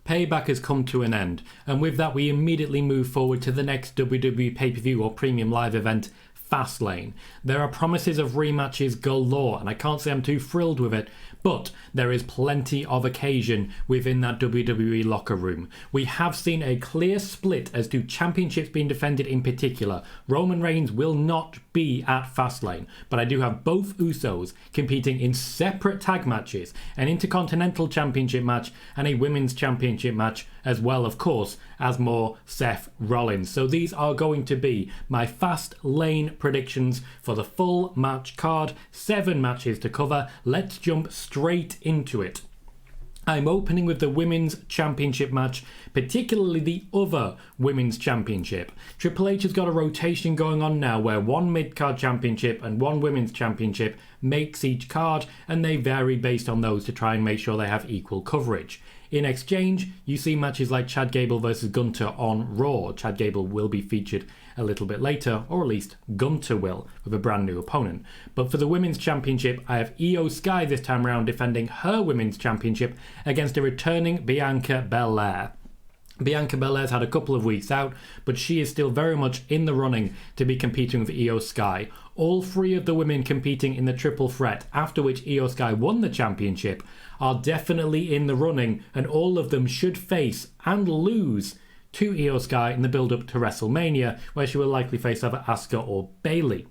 Payback has come to an end, and with that we immediately move forward to the next WWE pay-per-view or premium live event, Fastlane. There are promises of rematches galore, and I can't say I'm too thrilled with it, but there is plenty of occasion within that WWE locker room. We have seen a clear split as to championships being defended in particular. Roman Reigns will not be at Fastlane, but I do have both Usos competing in separate tag matches, an Intercontinental Championship match and a Women's Championship match, as well, of course, as more Seth Rollins. So these are going to be my Fastlane predictions for the full match card. 7 matches to cover. Let's jump straight into it. I'm opening with the Women's Championship match, particularly the other Women's Championship. Triple H has got a rotation going on now where one mid-card championship and one Women's Championship makes each card, and they vary based on those to try and make sure they have equal coverage. In exchange, you see matches like Chad Gable versus Gunther on Raw. Chad Gable will be featured a little bit later, or at least Gunther will, with a brand new opponent. But for the Women's Championship, I have Io Sky this time around defending her Women's Championship against a returning Bianca Belair. Bianca Belair's had a couple of weeks out, but she is still very much in the running to be competing with Io Sky. All 3 of the women competing in the triple threat, after which Io Sky won the championship, are definitely in the running, and all of them should face and lose to Io Sky in the build-up to WrestleMania, where she will likely face either Asuka or Bayley.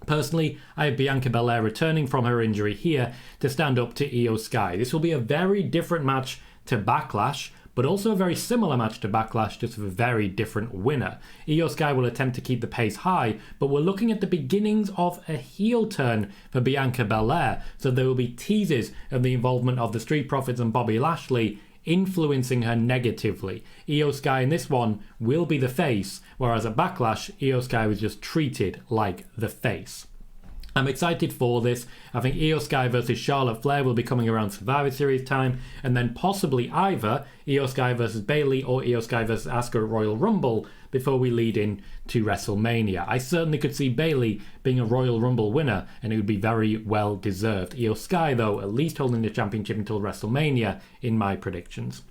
Personally, I have Bianca Belair returning from her injury here to stand up to Io Sky. This will be a very different match to Backlash, but also a very similar match to Backlash, just with a very different winner. Io Sky will attempt to keep the pace high, but we're looking at the beginnings of a heel turn for Bianca Belair, so there will be teases of the involvement of the Street Profits and Bobby Lashley influencing her negatively. Io Sky in this one will be the face, whereas at Backlash, Io Sky was just treated like the face. I'm excited for this. I think Io Sky versus Charlotte Flair will be coming around Survivor Series time, and then possibly either Io Sky versus Bayley or Io Sky versus Asuka at Royal Rumble before we lead in to WrestleMania. I certainly could see Bayley being a Royal Rumble winner, and it would be very well deserved. Io Sky, though, at least holding the championship until WrestleMania in my predictions.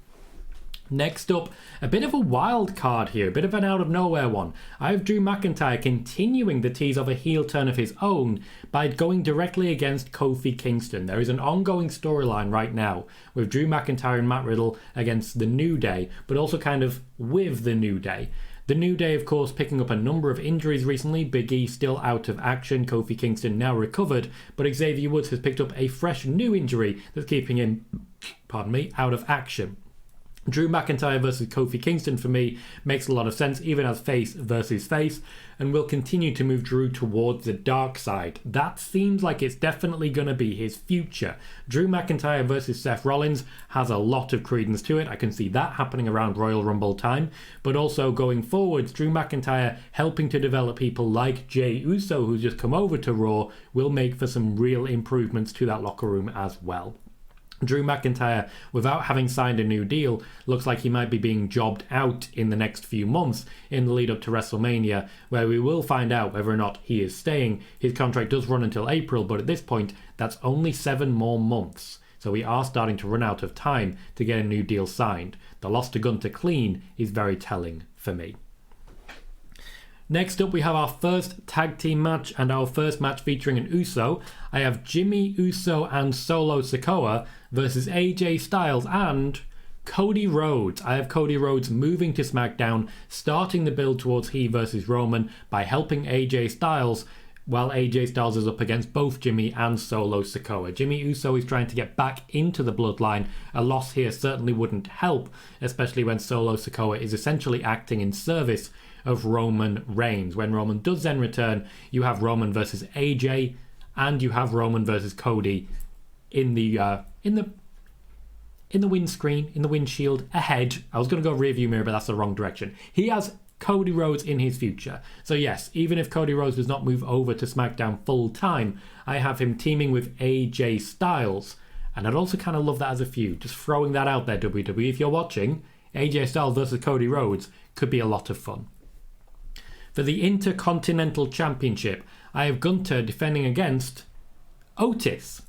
Next up, a bit of a wild card here, a bit of an out of nowhere one. I have Drew McIntyre continuing the tease of a heel turn of his own by going directly against Kofi Kingston. There is an ongoing storyline right now with Drew McIntyre and Matt Riddle against the New Day, but also kind of with the New Day. The New Day, of course, picking up a number of injuries recently. Big E still out of action, Kofi Kingston now recovered, but Xavier Woods has picked up a fresh new injury that's keeping him, out of action. Drew McIntyre versus Kofi Kingston for me makes a lot of sense, even as face versus face, and will continue to move Drew towards the dark side. That seems like it's definitely going to be his future. Drew McIntyre versus Seth Rollins has a lot of credence to it. I can see that happening around Royal Rumble time, but also going forwards, Drew McIntyre helping to develop people like Jey Uso, who's just come over to Raw, will make for some real improvements to that locker room as well. Drew McIntyre, without having signed a new deal, looks like he might be being jobbed out in the next few months in the lead up to WrestleMania, where we will find out whether or not he is staying. His contract does run until April, but at this point, that's only 7 more months. So we are starting to run out of time to get a new deal signed. The loss to Gunther clean is very telling for me. Next up, we have our first tag team match and our first match featuring an Uso. I have Jimmy Uso and Solo Sikoa versus AJ Styles and Cody Rhodes. I have Cody Rhodes moving to SmackDown, starting the build towards he versus Roman by helping AJ Styles, while AJ Styles is up against both Jimmy and Solo Sikoa. Jimmy Uso is trying to get back into the bloodline. A loss here certainly wouldn't help, especially when Solo Sikoa is essentially acting in service of Roman Reigns. When Roman does then return, you have Roman versus AJ, and you have Roman versus Cody in the windscreen, in the windshield ahead. I was going to go rear view mirror, but that's the wrong direction. He has Cody Rhodes in his future. So yes, even if Cody Rhodes does not move over to SmackDown full time, I have him teaming with AJ Styles, and I'd also kind of love that as a feud. Just throwing that out there, WWE. If you're watching, AJ Styles versus Cody Rhodes could be a lot of fun. For the Intercontinental Championship, I have Gunther defending against Otis.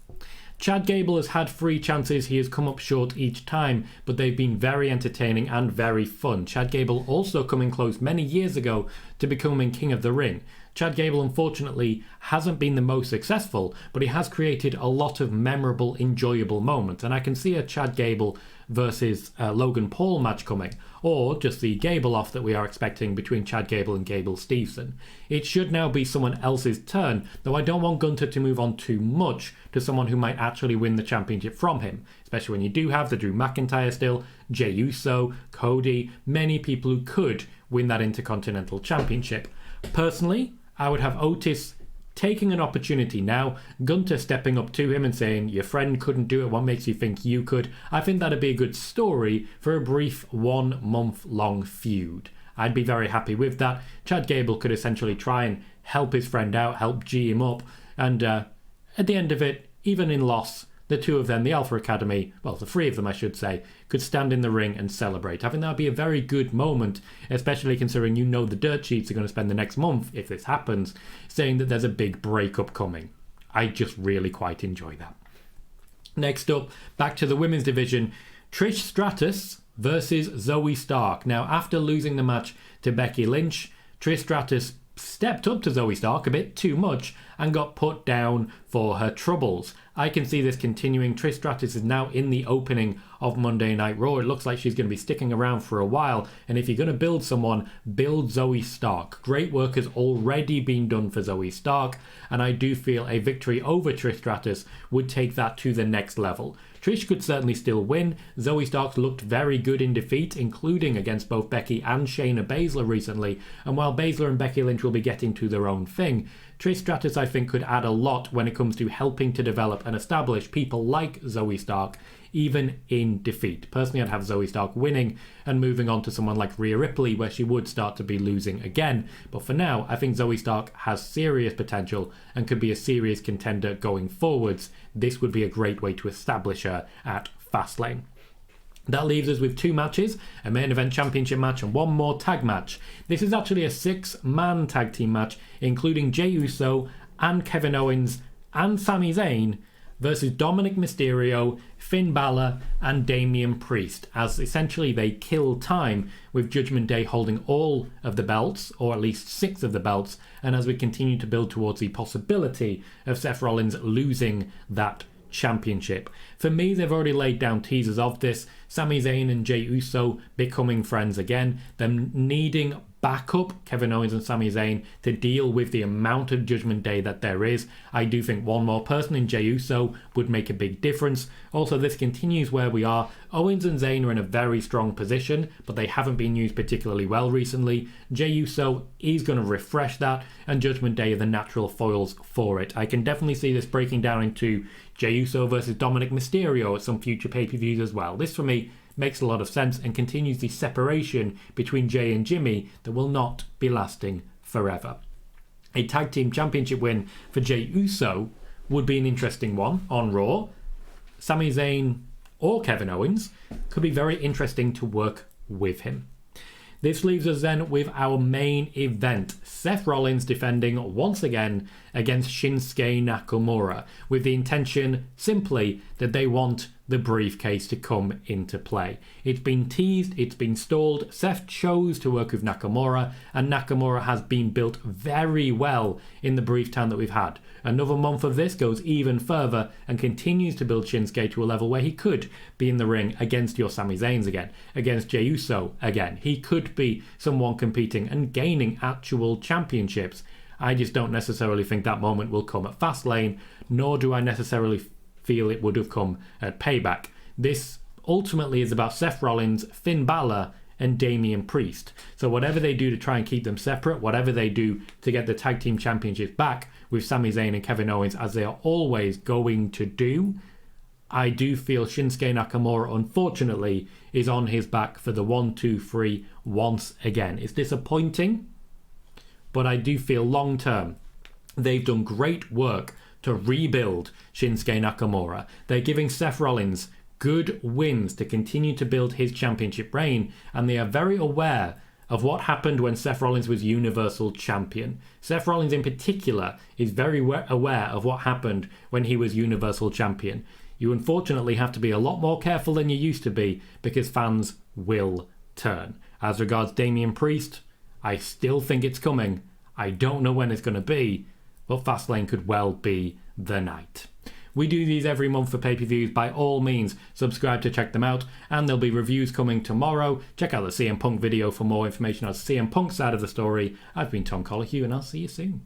Chad Gable has had 3 chances, he has come up short each time, but they've been very entertaining and very fun. Chad Gable also coming close many years ago to becoming King of the Ring. Chad Gable unfortunately hasn't been the most successful, but he has created a lot of memorable, enjoyable moments, and I can see a Chad Gable versus Logan Paul match coming, or just the Gable off that we are expecting between Chad Gable and Gable Steveson. It should now be someone else's turn, though I don't want Gunther to move on too much to someone who might actually win the championship from him, especially when you do have the Drew McIntyre still, Jey Uso, Cody, many people who could win that Intercontinental Championship. Personally, I would have Otis taking an opportunity now, Gunther stepping up to him and saying, your friend couldn't do it, what makes you think you could? I think that'd be a good story for a brief 1 month long feud. I'd be very happy with that. Chad Gable could essentially try and help his friend out, help G him up, and at the end of it, even in loss, the 2 of them, the Alpha Academy, well, the 3 of them I should say, could stand in the ring and celebrate. I think that would be a very good moment, especially considering you know the dirt sheets are going to spend the next month, if this happens, saying that there's a big breakup coming. I just really quite enjoy that. Next up, back to the women's division, Trish Stratus versus Zoey Stark. Now, after losing the match to Becky Lynch, Trish Stratus stepped up to Zoey Stark a bit too much and got put down for her troubles. I can see this continuing. Trish Stratus is now in the opening of Monday Night Raw. It looks like she's going to be sticking around for a while, and if you're going to build someone, build Zoey Stark. Great work has already been done for Zoey Stark, and I do feel a victory over Trish Stratus would take that to the next level. Trish could certainly still win. Zoey Stark looked very good in defeat, including against both Becky and Shayna Baszler recently, and while Baszler and Becky Lynch will be getting to their own thing, Trish Stratus I think could add a lot when it comes to helping to develop and establish people like Zoey Stark, even in defeat. Personally, I'd have Zoey Stark winning and moving on to someone like Rhea Ripley, where she would start to be losing again. But for now, I think Zoey Stark has serious potential and could be a serious contender going forwards. This would be a great way to establish her at Fastlane. That leaves us with 2 matches, a main event championship match and 1 more tag match. This is actually a 6-man tag team match, including Jey Uso and Kevin Owens and Sami Zayn versus Dominic Mysterio, Finn Balor and Damian Priest, as essentially they kill time with Judgment Day holding all of the belts, or at least 6 of the belts, and as we continue to build towards the possibility of Seth Rollins losing that championship. For me, they've already laid down teasers of this. Sami Zayn and Jey Uso becoming friends again, them needing backup Kevin Owens and Sami Zayn to deal with the amount of Judgment Day that there is. I do think one more person in Jey Uso would make a big difference. Also, this continues where we are. Owens and Zayn are in a very strong position, but they haven't been used particularly well recently. Jey Uso is going to refresh that, and Judgment Day are the natural foils for it. I can definitely see this breaking down into Jey Uso versus Dominic Mysterio at some future pay-per-views as well. This, for me, makes a lot of sense and continues the separation between Jey and Jimmy that will not be lasting forever. A tag team championship win for Jey Uso would be an interesting one on Raw. Sami Zayn or Kevin Owens could be very interesting to work with him. This leaves us then with our main event, Seth Rollins defending once again against Shinsuke Nakamura, with the intention simply that they want the briefcase to come into play. It's been teased, it's been stalled. Seth chose to work with Nakamura, and Nakamura has been built very well in the brief time that we've had. Another month of this goes even further and continues to build Shinsuke to a level where he could be in the ring against your Sami Zayns again, against Jey Uso again. He could be someone competing and gaining actual championships. I just don't necessarily think that moment will come at Fastlane, nor do I necessarily feel it would have come at Payback. This ultimately is about Seth Rollins, Finn Balor and Damian Priest. So whatever they do to try and keep them separate, whatever they do to get the tag team championships back with Sami Zayn and Kevin Owens, as they are always going to do, I do feel Shinsuke Nakamura, unfortunately, is on his back for the 1, 2, 3 once again. It's disappointing, but I do feel long term they've done great work to rebuild Shinsuke Nakamura. They're giving Seth Rollins good wins to continue to build his championship reign, and they are very aware of what happened when Seth Rollins was Universal Champion. Seth Rollins in particular is very aware of what happened when he was Universal Champion. You unfortunately have to be a lot more careful than you used to be because fans will turn. As regards Damian Priest, I still think it's coming. I don't know when it's going to be, but Fastlane could well be the night. We do these every month for pay-per-views. By all means, subscribe to check them out, and there'll be reviews coming tomorrow. Check out the CM Punk video for more information on CM Punk's side of the story. I've been Tom Colohue, and I'll see you soon.